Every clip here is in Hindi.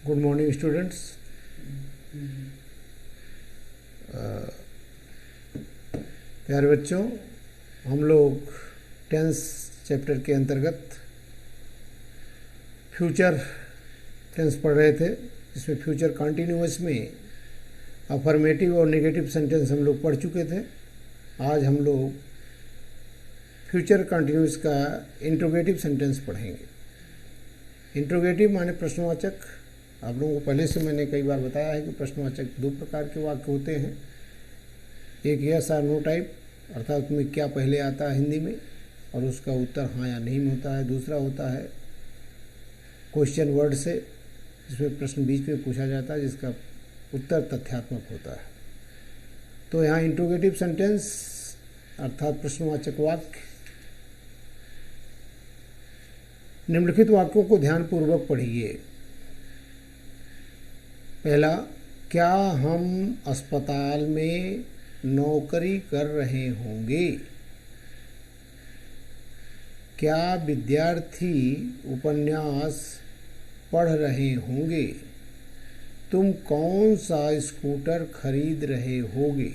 Good morning students. प्यारे बच्चों, हम लोग टेंस चैप्टर के अंतर्गत फ्यूचर टेंस पढ़ रहे थे, जिसमें फ्यूचर कंटिन्यूअस में अफर्मेटिव और नेगेटिव सेंटेंस हम लोग पढ़ चुके थे। आज हम लोग फ्यूचर कंटिन्यूअस का इंट्रोगेटिव सेंटेंस पढ़ेंगे। इंट्रोगेटिव माने प्रश्नवाचक। आप लोगों को पहले से मैंने कई बार बताया है कि प्रश्नवाचक दो प्रकार के वाक्य होते हैं। एक यस और नो टाइप, अर्थात उसमें क्या पहले आता है हिंदी में और उसका उत्तर हाँ या नहीं में होता है। दूसरा होता है क्वेश्चन वर्ड से, जिसमें प्रश्न बीच में पूछा जाता है जिसका उत्तर तथ्यात्मक होता है। तो यहाँ इंट्रोगेटिव सेंटेंस अर्थात प्रश्नवाचक वाक्य, निम्नलिखित वाक्यों को ध्यानपूर्वक पढ़िए। पहला, क्या हम अस्पताल में नौकरी कर रहे होंगे? क्या विद्यार्थी उपन्यास पढ़ रहे होंगे? तुम कौन सा स्कूटर खरीद रहे होगे?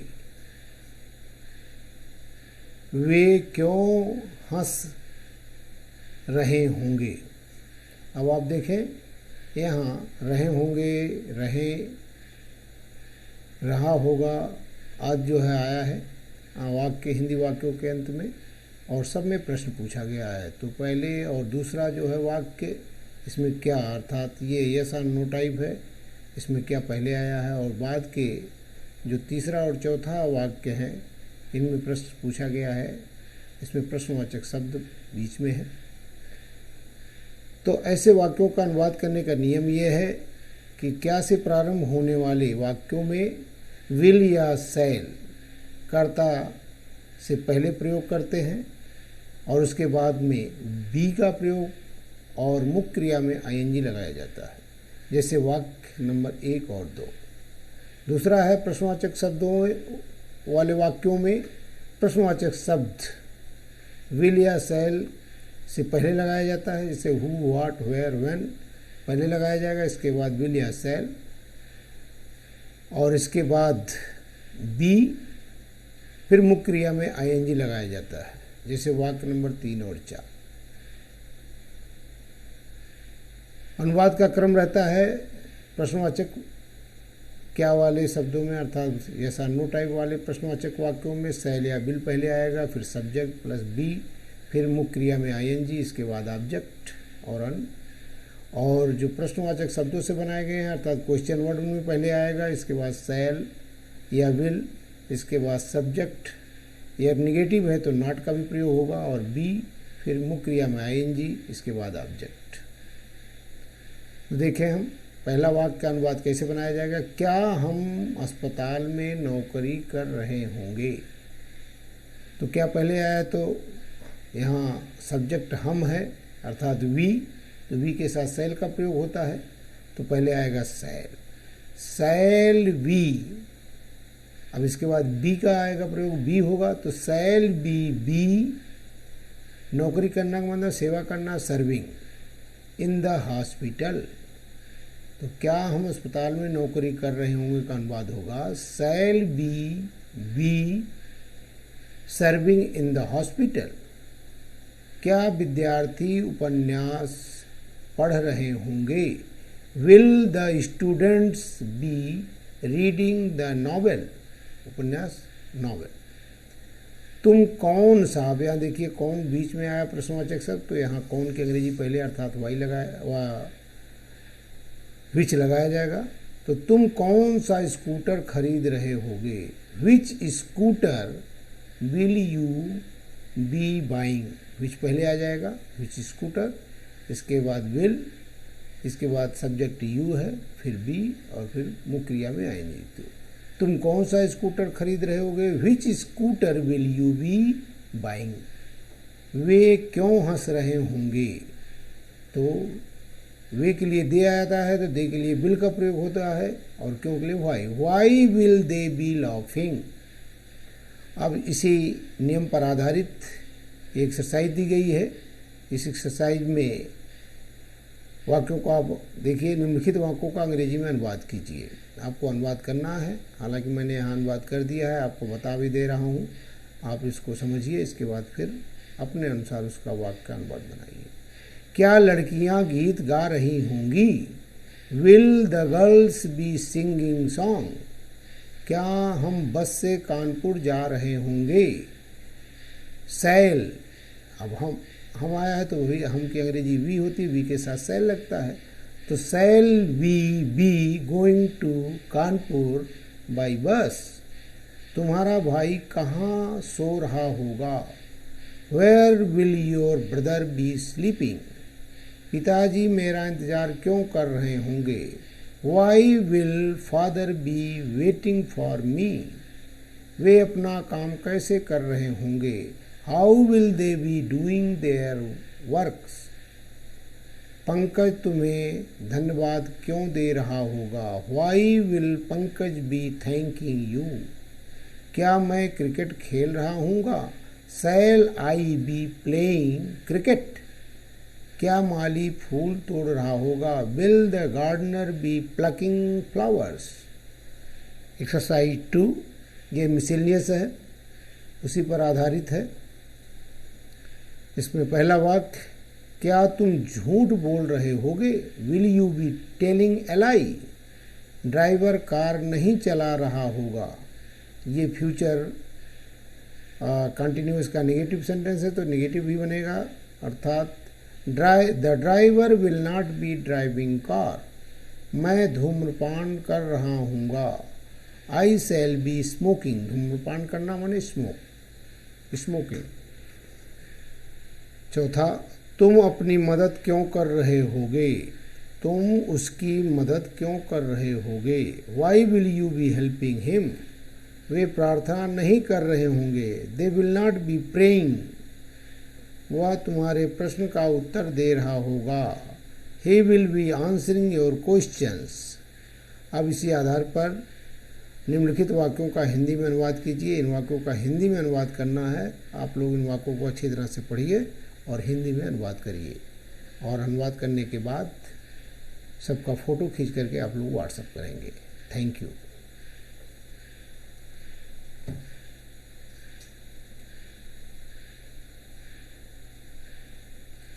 वे क्यों हंस रहे होंगे? अब आप देखें, यहाँ रहे होंगे, रहे, रहा होगा आज जो है आया है वाक्य, हिंदी वाक्यों के अंत में, और सब में प्रश्न पूछा गया है। तो पहले और दूसरा जो है वाक्य, इसमें क्या अर्थात ये यस और नो टाइप है, इसमें क्या पहले आया है, और बाद के जो तीसरा और चौथा वाक्य है इनमें प्रश्न पूछा गया है, इसमें प्रश्नवाचक शब्द बीच में है। तो ऐसे वाक्यों का अनुवाद करने का नियम यह है कि क्या से प्रारंभ होने वाले वाक्यों में विल या शैल कर्ता से पहले प्रयोग करते हैं और उसके बाद में बी का प्रयोग और मुख्य क्रिया में आईएनजी लगाया जाता है, जैसे वाक्य नंबर 1 और 2। दूसरा है प्रश्नवाचक शब्दों वाले वाक्यों में प्रश्नवाचक शब्द विल या शैल से पहले लगाया जाता है, जैसे हु, व्हाट, वेयर, व्हेन पहले लगाया जाएगा, इसके बाद विल या शैल, और इसके बाद बी, फिर मुख्य क्रिया में आईएनजी लगाया जाता है, जैसे वाक्य नंबर 3 और 4। अनुवाद का क्रम रहता है प्रश्नवाचक क्या वाले शब्दों में, अर्थात यस और नो टाइप वाले प्रश्नवाचक वाक्यों में शैल या विल पहले आएगा, फिर सब्जेक्ट प्लस बी, फिर मुख्य क्रिया में आईएनजी, इसके बाद ऑब्जेक्ट और अन। और जो प्रश्नवाचक शब्दों से बनाए गए हैं अर्थात क्वेश्चन वर्ड उनमें पहले आएगा, इसके बाद शैल या विल, इसके बाद सब्जेक्ट, या निगेटिव है तो नॉट का भी प्रयोग होगा, और बी, फिर मुख्य क्रिया में आईएनजी, इसके बाद ऑब्जेक्ट। तो देखें हम पहला वाक्य का अनुवाद कैसे बनाया जाएगा। क्या हम अस्पताल में नौकरी कर रहे होंगे? तो क्या पहले आया, तो यहाँ सब्जेक्ट हम है अर्थात वी, तो वी के साथ शैल का प्रयोग होता है, तो पहले आएगा शैल, शैल वी। अब इसके बाद बी का आएगा प्रयोग, बी होगा, तो शैल बी बी, नौकरी करना का मतलब सेवा करना, सर्विंग इन द हॉस्पिटल। तो क्या हम अस्पताल में नौकरी कर रहे होंगे का अनुवाद होगा shall be be serving in the hospital. क्या विद्यार्थी उपन्यास पढ़ रहे होंगे? Will the students be reading the novel, उपन्यास नॉवेल। तुम कौन सा, अब यहाँ देखिए कौन बीच में आया प्रश्नवाचक शब्द, तो यहाँ कौन की अंग्रेजी पहले अर्थात वाई लगाया, विच लगाया जाएगा। तो तुम कौन सा स्कूटर खरीद रहे होगे? Which scooter will you be buying, which पहले आ जाएगा, विच स्कूटर, इसके बाद विल, इसके बाद सब्जेक्ट यू है, फिर बी, और फिर मुख्य क्रिया में आएंगे। तो तुम कौन सा स्कूटर खरीद रहे होगे? Which scooter will you be buying. वे क्यों हंस रहे होंगे? तो वे के लिए दे आता है, तो दे के लिए विल का प्रयोग होता है, और क्यों के लिए why, why will they be laughing. अब इसी नियम पर आधारित एक एक्सरसाइज दी गई है। इस एक्सरसाइज में वाक्यों को आप देखिए, निम्नलिखित वाक्यों का अंग्रेजी में अनुवाद कीजिए। आपको अनुवाद करना है, हालांकि मैंने यहाँ अनुवाद कर दिया है, आपको बता भी दे रहा हूँ। आप इसको समझिए, इसके बाद फिर अपने अनुसार उसका वाक्य का अनुवाद बनाइए। क्या लड़कियाँ गीत गा रही होंगी? Will the girls be singing song? क्या हम बस से कानपुर जा रहे होंगे? सैल, अब हम आया है तो वही हम की अंग्रेजी वी होती है, वी के साथ सैल लगता है, तो shall we be going to Kanpur by bus? तुम्हारा भाई कहाँ सो रहा होगा? Where will your brother be sleeping? पिताजी मेरा इंतज़ार क्यों कर रहे होंगे? Why will father be waiting for me? वे अपना काम कैसे कर रहे होंगे? How will they be doing their works? Pankaj तुम्हें धन्यवाद क्यों दे रहा होगा? Why will Pankaj be thanking you? क्या मैं क्रिकेट खेल रहा हूँगा? Shall I be playing cricket? क्या माली फूल तोड़ रहा होगा? Will the gardener be plucking flowers? Exercise 2 ये मिसलेनियस है, उसी पर आधारित है। इसमें पहला वाक्य, क्या तुम झूठ बोल रहे होगे? Will you be telling a lie? Driver car नहीं चला रहा होगा? ये फ्यूचर कंटिन्यूस का नेगेटिव सेंटेंस है, तो नेगेटिव ही बनेगा, अर्थात the driver will not B driving car. मैं धूम्रपान कर रहा हूँगा। आई शैल बी स्मोकिंग। धूम्रपान करना माने स्मोकिंग। चौथा, तुम अपनी मदद क्यों कर रहे होगे? तुम उसकी मदद क्यों कर रहे होगे? Why will you be helping him? वे प्रार्थना नहीं कर रहे होंगे। They will not be praying. वह तुम्हारे प्रश्न का उत्तर दे रहा होगा। He will be answering your questions. अब इसी आधार पर निम्नलिखित वाक्यों का हिंदी में अनुवाद कीजिए। इन वाक्यों का हिंदी में अनुवाद करना है। आप लोग इन वाक्यों को अच्छी तरह से पढ़िए और हिंदी में अनुवाद करिए, और अनुवाद करने के बाद सबका फ़ोटो खींच करके आप लोग व्हाट्सएप करेंगे। Thank you.